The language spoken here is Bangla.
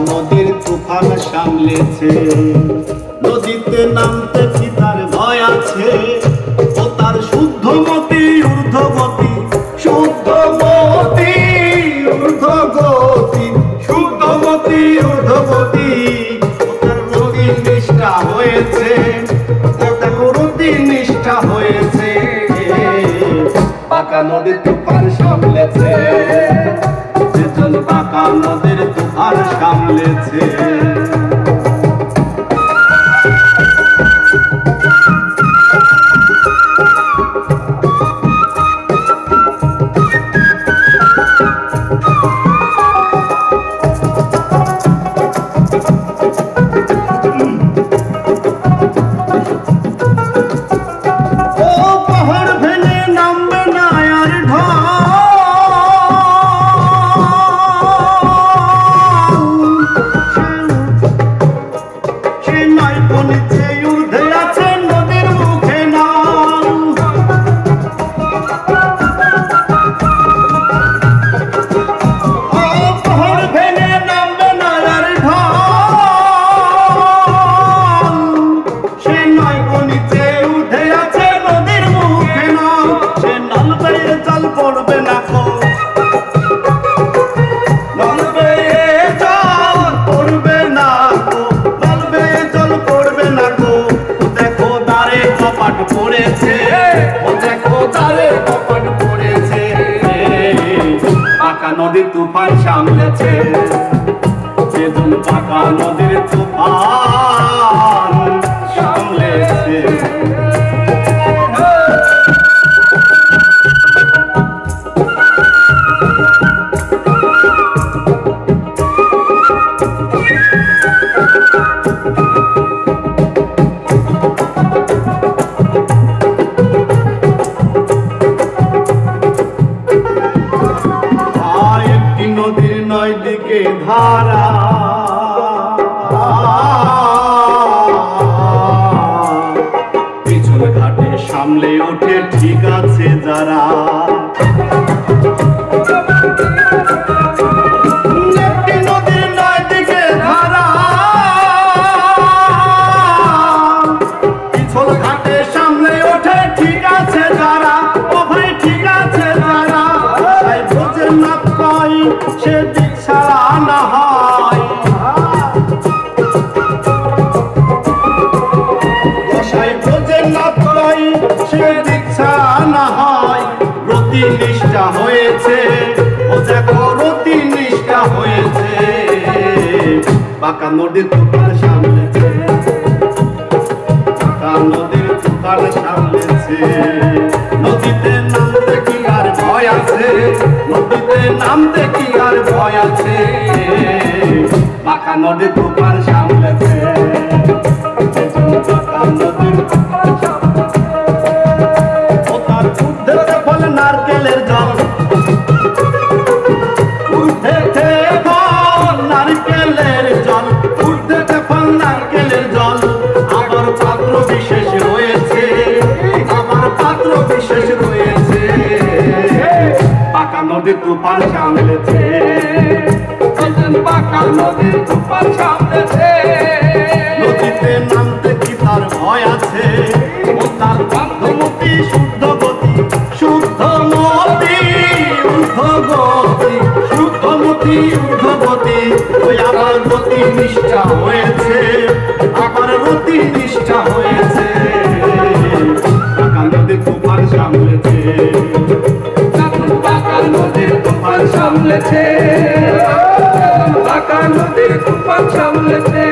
নদীর তুফান সামলেছে। নদীতে নামতে কি তার ভয় আছে? ও তার শুদ্ধমতি ঊর্ধ্বগতি, শুদ্ধমতি ঊর্ধ্বগতি, শুদ্ধমতি ঊর্ধ্বগতি। ও তার রতি নিষ্ঠা হয়েছে, ও তার রতি নিষ্ঠা হয়েছে। পাকা নদীর তুফান সামলেছে, যেজন পাকা নদীর তুফান সামলেছে। নদীর তুফান সামলেছে, যেজন পাকা নদীর তুফান সামলেছে। নয় দিকে ধারা, পিছন ঘাটে সামলে ওঠে ঠিক আছে যারা। একটি নদীর নয় দিকে ধারা, পিছন ঘাটে সামলে ওঠে ঠিক আছে যারা। ও ভাই ঠিক আছে যারা, তাই বোঝেন না কই সে দিক ছাড়া না হয়। গোসাই বোঝেন না কই সে দিক ছাড়া না হয়। রতি নিষ্ঠা হয়েছে, ও দেখো রতি নিষ্ঠা হয়েছে। পাকা নদীর তুফান সামলেছে, পাকা নদীর তুফান সামলেছে। নদীতে নামতে কি আর ভয় আছে? নদীতে নামতে কি আর ভয় আছে? পাকা নদীর তুফান সামলেছে, পাকা নদীর তুফান সামলেছে। ও তার ঊর্ধ্বে ফল নারকেলের জল, ঊর্ধ্বে ফল নারকেলের জল, ঊর্ধ্বে ফল নারকেলের জল। আবার পাত্র বিশেষ রয়েছে, আবার পাত্র বিশেষ রয়েছে। পাকা নদীর তুফান সামলেছে, পাকা নদীর তুফান সামলেছে। নদীতে নামতে কি তার ভয় আছে? ও তার শুদ্ধমতি শুদ্ধগতি, শুদ্ধমতি ঊর্ধ্বগতি, শুদ্ধমতি ঊর্ধ্বগতি। ওই আবার রতি নিষ্ঠা হয়েছে, আবার রতি নিষ্ঠা হয়েছে। পাকা নদীর তুফান সামলেছে, পাকা নদীর তুফান সামলেছে, পাকা নদীর তুফান সামলেছে।